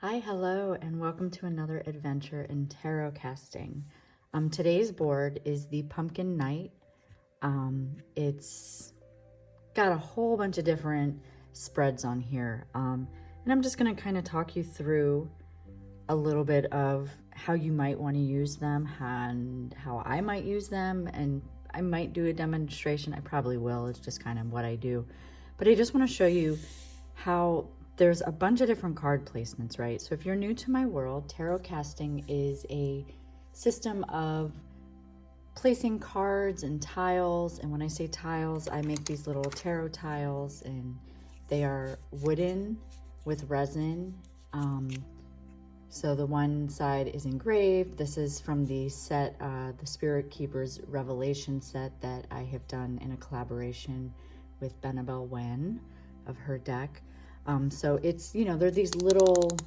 Hi, hello, and welcome to another adventure in tarot casting. Today's board is the Pumpkin Night. It's got a whole bunch of different spreads on here. And I'm just gonna kind of talk you through a little bit of how you might want to use them and how I might use them. And I might do a demonstration. I probably will. It's just kind of what I do. But I just want to show you how there's a bunch of different card placements, right? So if you're new to my world, tarot casting is a system of placing cards and tiles. And when I say tiles, I make these little tarot tiles, and they are wooden with resin. So the one side is engraved. This is from the set, the Spirit Keeper's Revelation set that I have done in a collaboration with Benabel Wen of her deck. So it's, you know, they're these little, you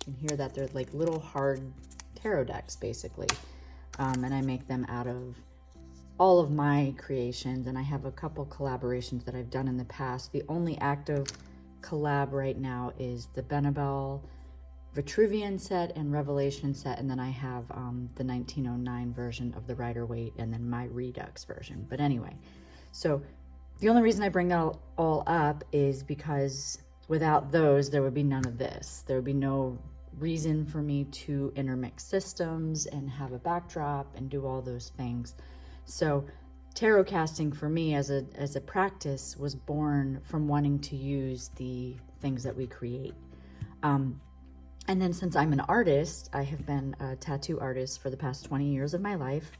can hear that they're like little hard tarot decks basically. And I make them out of all of my creations, and I have a couple collaborations that I've done in the past. The only active collab right now is the Benabel Vitruvian set and Revelation set, and then I have the 1909 version of the Rider-Waite, and then my Redux version. But anyway, so the only reason I bring that all up is because without those, there would be none of this. There would be no reason for me to intermix systems and have a backdrop and do all those things. So tarot casting for me as a practice was born from wanting to use the things that we create. And then since I'm an artist, I have been a tattoo artist for the past 20 years of my life.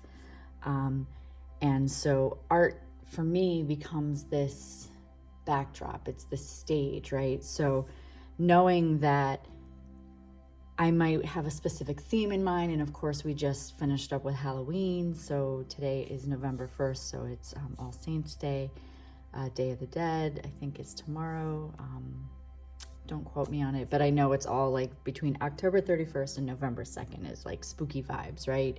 And so art for me becomes this backdrop, it's the stage, right? So knowing that I might have a specific theme in mind, and of course we just finished up with Halloween, so today is November 1st, so it's All Saints Day, Day of the Dead, I think it's tomorrow. Don't quote me on it, but I know it's all like between October 31st and November 2nd is like spooky vibes, right?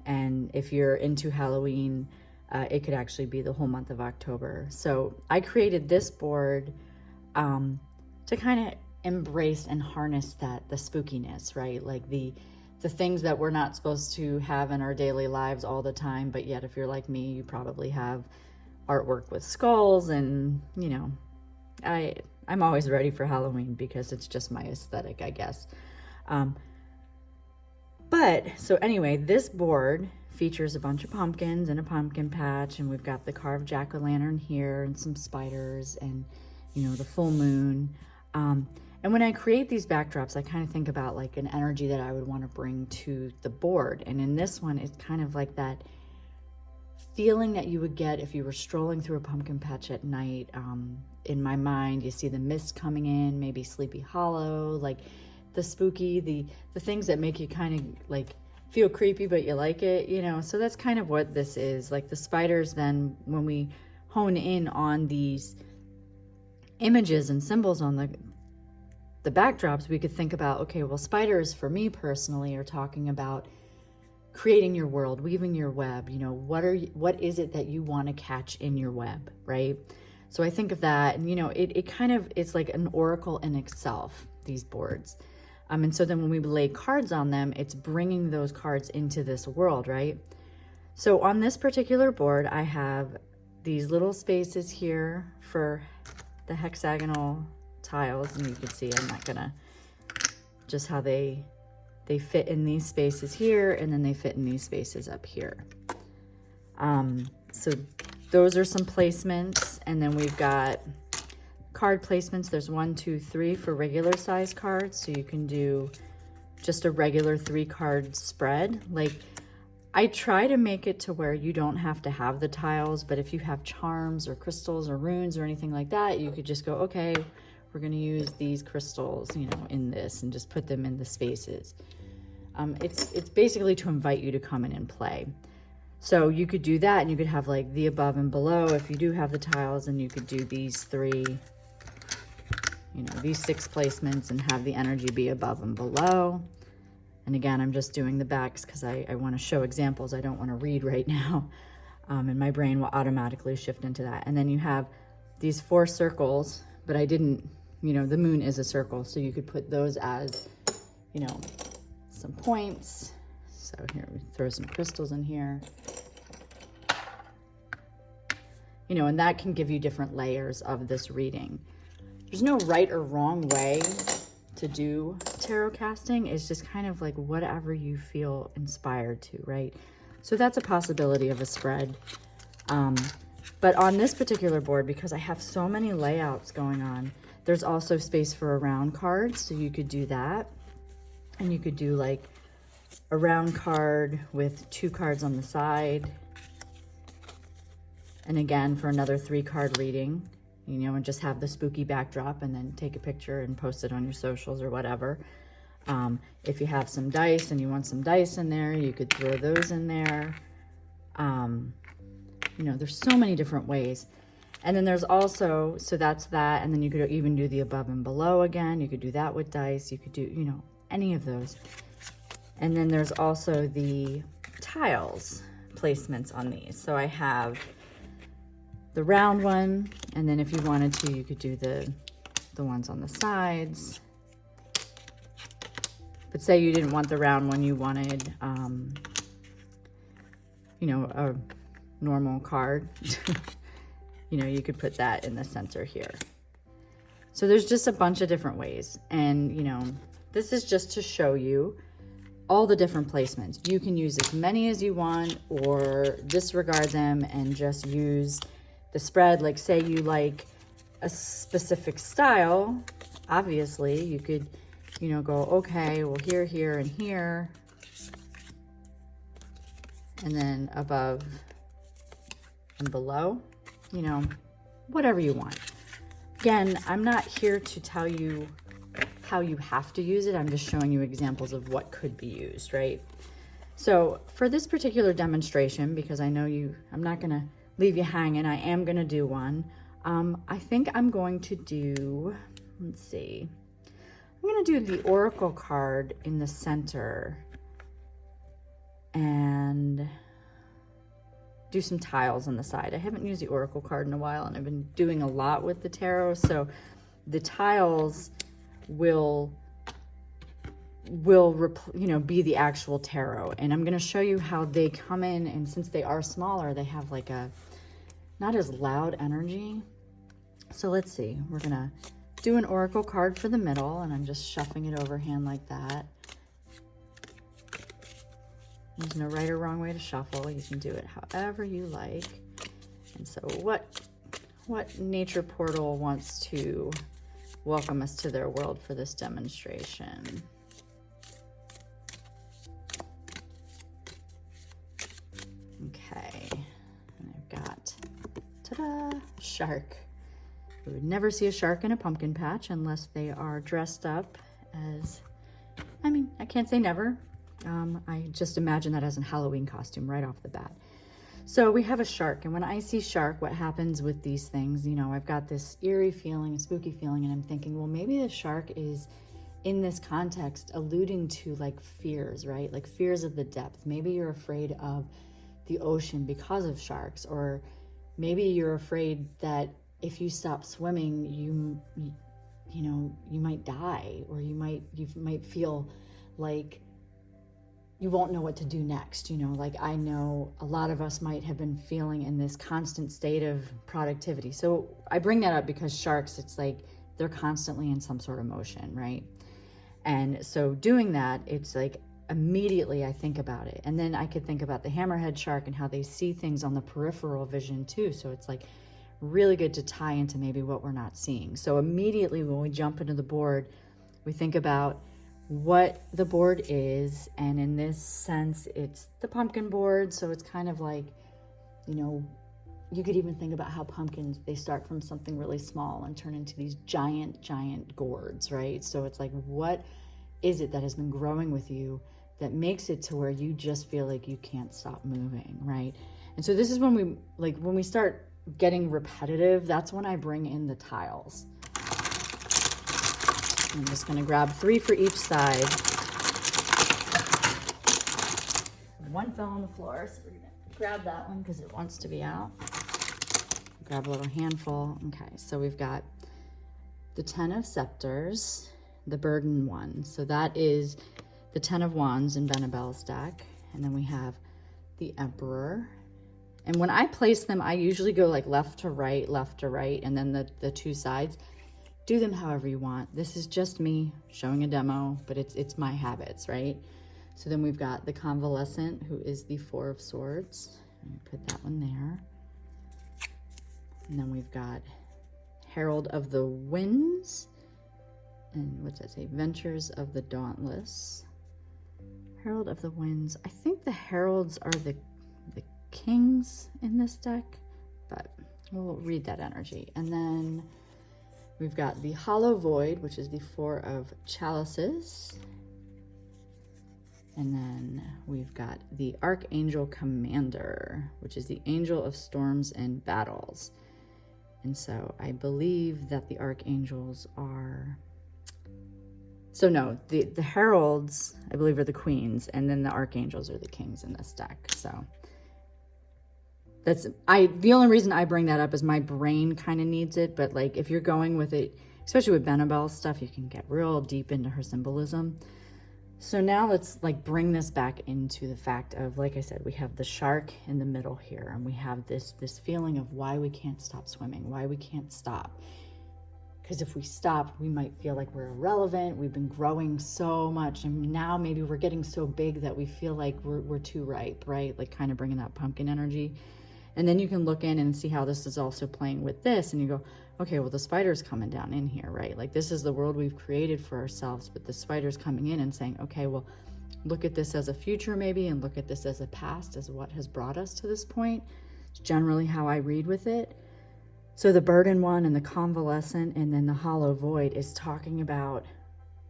And if you're into Halloween, it could actually be the whole month of October. So I created this board to kind of embrace and harness the spookiness, right? Like the things that we're not supposed to have in our daily lives all the time, but yet if you're like me, you probably have artwork with skulls, and you know, I'm always ready for Halloween because it's just my aesthetic, I guess. But so anyway, this board features a bunch of pumpkins and a pumpkin patch, and we've got the carved jack-o'-lantern here and some spiders and, you know, the full moon. And when I create these backdrops, I kind of think about like an energy that I would want to bring to the board. And in this one, it's kind of like that feeling that you would get if you were strolling through a pumpkin patch at night. In my mind, you see the mist coming in, maybe Sleepy Hollow, like the spooky, the things that make you kind of like feel creepy, but you like it, you know? So that's kind of what this is. Like the spiders, then when we hone in on these images and symbols on the backdrops, we could think about, okay, well, spiders for me personally are talking about creating your world, weaving your web. You know, what is it that you want to catch in your web, right? So I think of that, and you know, it kind of, it's like an oracle in itself, these boards. And so then when we lay cards on them, it's bringing those cards into this world, right? So on this particular board, I have these little spaces here for the hexagonal tiles, and you can see I'm not gonna, just how they fit in these spaces here, and then they fit in these spaces up here. So those are some placements, and then we've got card placements. There's 1, 2, 3 for regular size cards, so you can do just a regular 3-card spread. Like I try to make it to where you don't have to have the tiles, but if you have charms or crystals or runes or anything like that, you could just go, okay, we're going to use these crystals, you know, in this, and just put them in the spaces. It's basically to invite you to come in and play. So you could do that, and you could have like the above and below if you do have the tiles, and you could do these 3, you know, these 6 placements and have the energy be above and below. And again, I'm just doing the backs because I want to show examples. I don't want to read right now. And my brain will automatically shift into that. And then you have these 4 circles, but I didn't you know, the moon is a circle, so you could put those as, you know, some points. So here, we throw some crystals in here. You know, and that can give you different layers of this reading. There's no right or wrong way to do tarot casting. It's just kind of like whatever you feel inspired to, right? So that's a possibility of a spread. But on this particular board, because I have so many layouts going on, there's also space for a round card. So you could do that. And you could do like a round card with 2 cards on the side. And again, for another 3-card reading, you know, and just have the spooky backdrop and then take a picture and post it on your socials or whatever. If you have some dice and you want some dice in there, you could throw those in there. You know, there's so many different ways. And then there's also, so that's that. And then you could even do the above and below again. You could do that with dice. You could do, you know, any of those. And then there's also the tiles placements on these. So I have the round one, and then if you wanted to, you could do the ones on the sides. But say you didn't want the round one, you wanted, you know, a normal card. You know, you could put that in the center here. So there's just a bunch of different ways. And, you know, this is just to show you all the different placements. You can use as many as you want or disregard them and just use the spread. Like say you like a specific style, obviously you could, you know, go, okay, well here, here, and here. And then above and below, you know, whatever you want. Again, I'm not here to tell you how you have to use it. I'm just showing you examples of what could be used, right? So for this particular demonstration, because I know I'm not gonna leave you hanging, I am gonna do one. I think I'm going to do, let's see, I'm gonna do the Oracle card in the center and do some tiles on the side. I haven't used the Oracle card in a while, and I've been doing a lot with the tarot, so the tiles will you know, be the actual tarot. And I'm going to show you how they come in, and since they are smaller, they have like a not as loud energy. So let's see, we're going to do an Oracle card for the middle, and I'm just shuffling it overhand like that. There's no right or wrong way to shuffle. You can do it however you like. And so what nature portal wants to welcome us to their world for this demonstration? Okay, and I've got, ta-da, shark. We would never see a shark in a pumpkin patch unless they are dressed up as, I mean, I can't say never. I just imagine that as a Halloween costume right off the bat. So we have a shark, and when I see shark, what happens with these things, you know, I've got this eerie feeling, a spooky feeling, and I'm thinking, well, maybe the shark is in this context alluding to like fears, right? Like fears of the depth. Maybe you're afraid of the ocean because of sharks, or maybe you're afraid that if you stop swimming, you know, you might die, or you might feel like you won't know what to do next. You know, like I know a lot of us might have been feeling in this constant state of productivity. So I bring that up because sharks, it's like they're constantly in some sort of motion, right? And so doing that, it's like immediately I think about it. And then I could think about the hammerhead shark and how they see things on the peripheral vision too. So it's like really good to tie into maybe what we're not seeing. So immediately when we jump into the board, we think about what the board is, and in this sense it's the pumpkin board. So it's kind of like, you know, you could even think about how pumpkins, they start from something really small and turn into these giant gourds, right? So it's like, what is it that has been growing with you that makes it to where you just feel like you can't stop moving, right? And so this is when we start getting repetitive, that's when I bring in the tiles. I'm just going to grab 3 for each side. One fell on the floor, so we're going to grab that one because it wants to be out. Grab a little handful. Okay, so we've got the 10 of Scepters, the Burden one. So that is the 10 of Wands in Benabelle's deck. And then we have the Emperor. And when I place them, I usually go like left to right, and then the two sides. Do them however you want. This is just me showing a demo, but it's my habits, right? So then we've got the Convalescent, who is the 4 of Swords. Let me put that one there. And then we've got Herald of the Winds. And what's that say? Ventures of the Dauntless. Herald of the Winds. I think the Heralds are the Kings in this deck, but we'll read that energy. And then we've got the Hollow Void, which is the 4 of Chalices. And then we've got the Archangel Commander, which is the Angel of Storms and Battles. And so I believe that the Archangels are... So no, the Heralds, I believe, are the Queens, and then the Archangels are the Kings in this deck. So the only reason I bring that up is my brain kind of needs it, but like if you're going with it, especially with Benabelle's stuff, you can get real deep into her symbolism. So now let's like bring this back into the fact of, like I said, we have the shark in the middle here, and we have this feeling of why we can't stop swimming, why we can't stop. Because if we stop, we might feel like we're irrelevant. We've been growing so much, and now maybe we're getting so big that we feel like we're too ripe, right? Like kind of bringing that pumpkin energy. And then you can look in and see how this is also playing with this, and you go, okay, well, the spider's coming down in here, right? Like this is the world we've created for ourselves, but the spider's coming in and saying, okay, well, look at this as a future maybe, and look at this as a past, as what has brought us to this point. It's generally how I read with it. So the Burden one and the Convalescent and then the Hollow Void is talking about,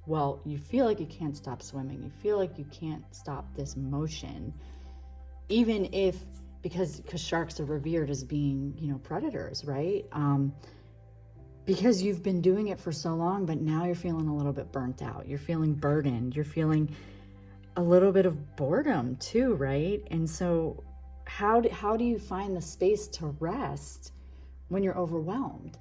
well, you feel like you can't stop swimming. You feel like you can't stop this motion, even if, because sharks are revered as being, you know, predators, right? Because you've been doing it for so long, but now you're feeling a little bit burnt out. You're feeling burdened. You're feeling a little bit of boredom too, right? And so how do you find the space to rest when you're overwhelmed?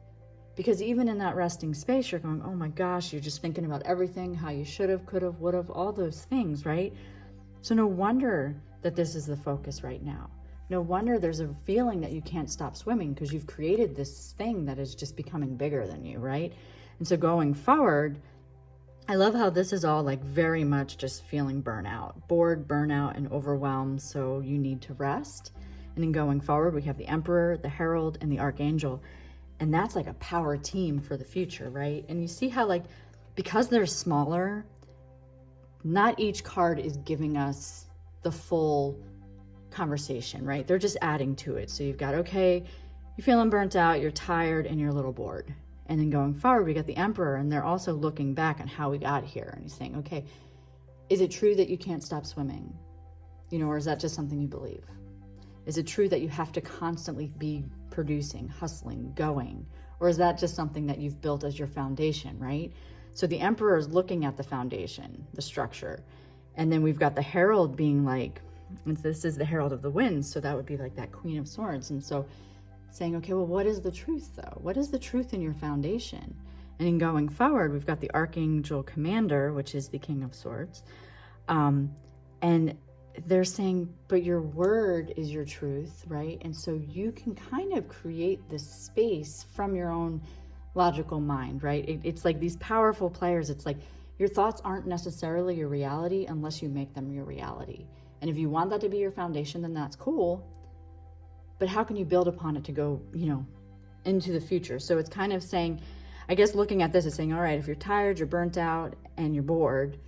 Because even in that resting space, you're going, oh my gosh, you're just thinking about everything, how you should have, could have, would have, all those things, right? So no wonder that this is the focus right now. No wonder there's a feeling that you can't stop swimming, because you've created this thing that is just becoming bigger than you, right? And so going forward, I love how this is all like very much just feeling burnout, bored, burnout, and overwhelmed. So you need to rest. And then going forward, we have the Emperor, the Herald, and the Archangel. And that's like a power team for the future, right? And you see how like, because they're smaller, not each card is giving us the full conversation, right? They're just adding to it. So you've got, okay, you're feeling burnt out, you're tired, and you're a little bored. And then going forward, we got the Emperor, and they're also looking back on how we got here. And he's saying, okay, is it true that you can't stop swimming? You know, or is that just something you believe? Is it true that you have to constantly be producing, hustling, going? Or is that just something that you've built as your foundation, right? So the Emperor is looking at the foundation, the structure. And then we've got the Herald being like, and this is the Herald of the Winds, so that would be like that Queen of Swords. And so saying, okay, well, what is the truth though? What is the truth in your foundation? And in going forward, we've got the Archangel Commander, which is the King of Swords. And they're saying, but your word is your truth, right? And so you can kind of create this space from your own logical mind, right? It's like these powerful players. It's like your thoughts aren't necessarily your reality unless you make them your reality. And if you want that to be your foundation, then that's cool. But how can you build upon it to go, you know, into the future? So it's kind of saying, I guess looking at this is saying, all right, if you're tired, you're burnt out, and you're bored,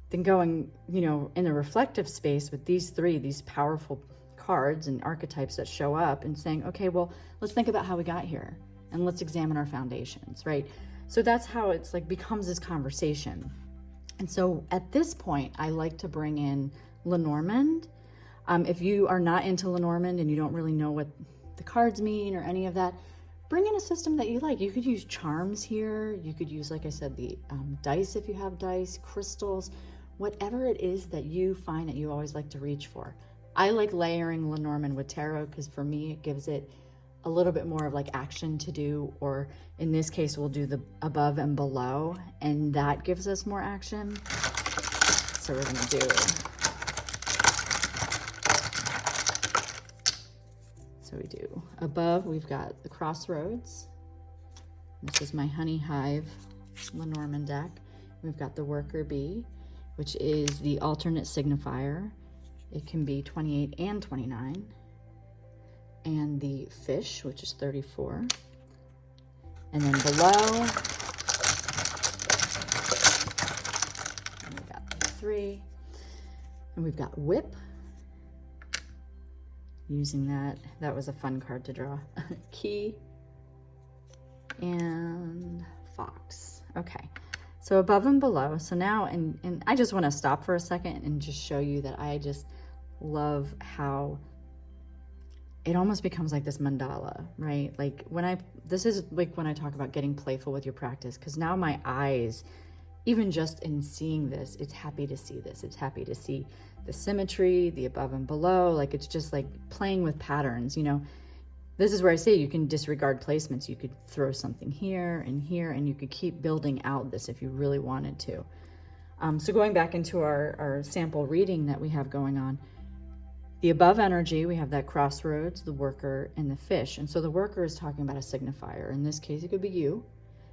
then going, you know, in the reflective space with these three, these powerful cards and archetypes that show up, and saying, okay, well, let's think about how we got here and let's examine our foundations, right? So that's how it's like becomes this conversation. And so at this point, I like to bring in Lenormand. If you are not into Lenormand and you don't really know what the cards mean or any of that, bring in a system that you like. You could use charms here. You could use, like I said, the dice if you have dice, crystals, whatever it is that you find that you always like to reach for. I like layering Lenormand with tarot because for me, it gives it a little bit more of like action to do, or in this case, we'll do the above and below, and that gives us more action. So we're gonna do, so we do above, we've got the crossroads. This is my honey hive Lenormand deck. We've got the worker bee, which is the alternate signifier. It can be 28 and 29. And the fish, which is 34. And then below, we've got 3. And we've got whip. Using that was a fun card to draw. Key and fox. Okay, so above and below. So now, and I just want to stop for a second and just show you that I just love how it almost becomes like this mandala, right? Like this is like when I talk about getting playful with your practice, because now my eyes, even just in seeing this, it's happy to see this. It's happy to see the symmetry, the above and below. Like it's just like playing with patterns, you know. This is where I say you can disregard placements. You could throw something here, and you could keep building out this if you really wanted to. So going back into our sample reading that we have going on, the above energy, we have that crossroads, the worker, and the fish. And so the worker is talking about a signifier. In this case, it could be you.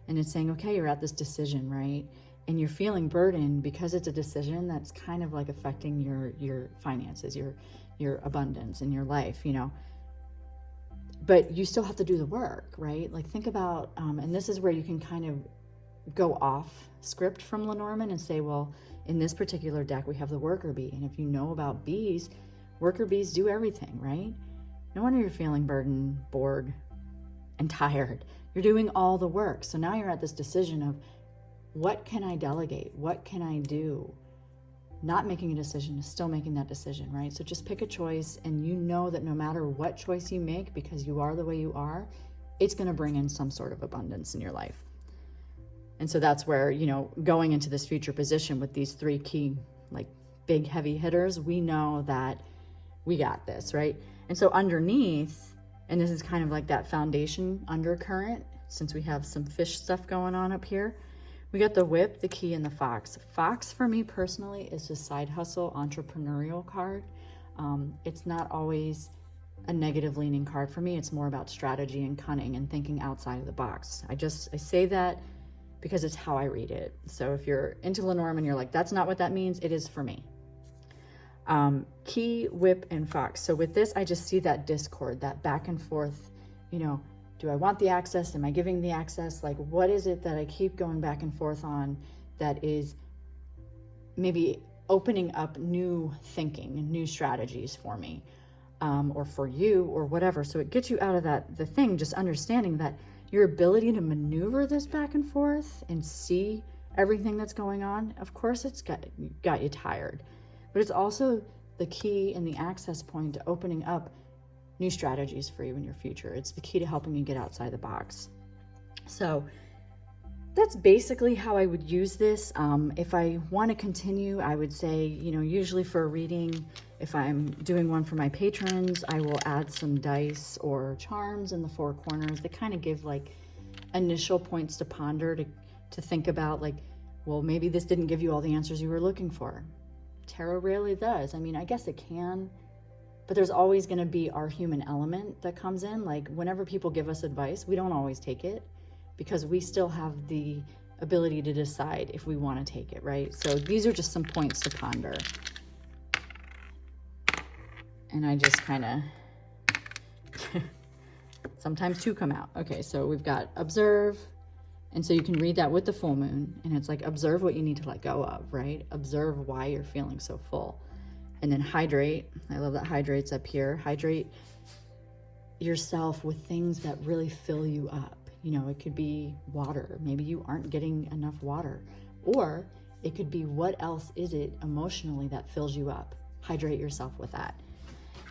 And it's saying, okay, you're at this decision, right? And you're feeling burdened because it's a decision that's kind of like affecting your finances, your abundance in your life, you know. But you still have to do the work, right? Like think about, and this is where you can kind of go off script from Lenormand and say, well, in this particular deck, we have the worker bee. And if you know about bees, worker bees do everything, right? No wonder you're feeling burdened, bored, and tired. You're doing all the work. So now you're at this decision of, what can I delegate? What can I do? Not making a decision is still making that decision, right? So just pick a choice, and you know that no matter what choice you make, because you are the way you are, it's going to bring in some sort of abundance in your life. And so that's where, you know, going into this future position with these 3 key, like big heavy hitters, we know that we got this, right? And so underneath, and this is kind of like that foundation undercurrent, since we have some fish stuff going on up here, we got the whip, the key, and the fox. Fox for me personally is a side hustle entrepreneurial card. It's not always a negative leaning card for me. It's more about strategy and cunning and thinking outside of the box. I say that because it's how I read it. So if you're into Lenormand, you're like, that's not what that means. It is for me. Key, whip, and fox. So with this, I just see that discord, that back and forth, you know, do I want the access? Am I giving the access? Like, what is it that I keep going back and forth on that is maybe opening up new thinking, new strategies for me, or for you, or whatever. So it gets you out of the thing, just understanding that your ability to maneuver this back and forth and see everything that's going on, of course it's got you tired. But it's also the key and the access point to opening up new strategies for you in your future. It's the key to helping you get outside the box. So that's basically how I would use this. If I want to continue, I would say, you know, usually for a reading, if I'm doing one for my patrons, I will add some dice or charms in the 4 corners that kind of give like initial points to ponder, to think about, like, well, maybe this didn't give you all the answers you were looking for. Tarot rarely does. I mean, I guess it can, but there's always going to be our human element that comes in. Like whenever people give us advice, we don't always take it because we still have the ability to decide if we want to take it, right? So these are just some points to ponder. And I just kind of, sometimes 2 come out. Okay, so we've got observe. And so you can read that with the full moon, and it's like, observe what you need to let go of, right? Observe why you're feeling so full. And then hydrate. I love that hydrate's up here. Hydrate yourself with things that really fill you up. You know, it could be water. Maybe you aren't getting enough water. Or it could be, what else is it emotionally that fills you up? Hydrate yourself with that.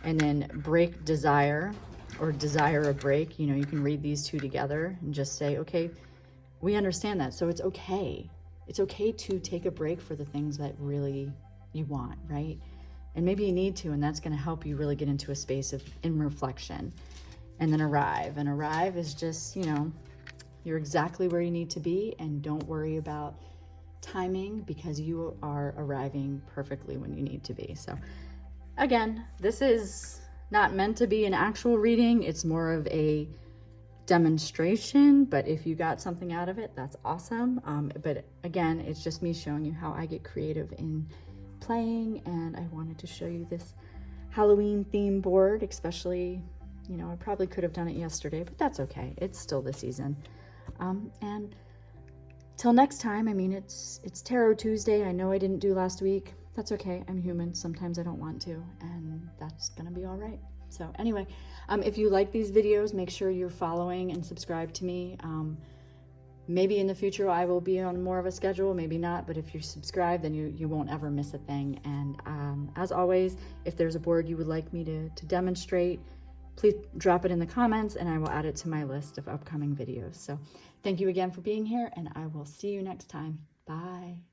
And then break desire, or desire a break. You know, you can read these 2 together and just say, okay, we understand that. So it's okay. It's okay to take a break for the things that really you want, right? And maybe you need to, and that's going to help you really get into a space of in reflection. and then arrive. And arrive is just, you know, you're exactly where you need to be, and don't worry about timing because you are arriving perfectly when you need to be. So again, this is not meant to be an actual reading. It's more of a demonstration, but if you got something out of it, that's awesome. But again, it's just me showing you how I get creative in playing, and I wanted to show you this Halloween theme board, especially, you know, I probably could have done it yesterday, but that's okay. It's still the season. And till next time, I mean, it's Tarot Tuesday. I know I didn't do last week. That's okay. I'm human. Sometimes I don't want to, and that's gonna be all right. So anyway, if you like these videos, make sure you're following and subscribe to me. Maybe in the future I will be on more of a schedule, maybe not, but if you subscribe, then you won't ever miss a thing. And as always, if there's a board you would like me to demonstrate, please drop it in the comments and I will add it to my list of upcoming videos. So thank you again for being here, and I will see you next time. Bye.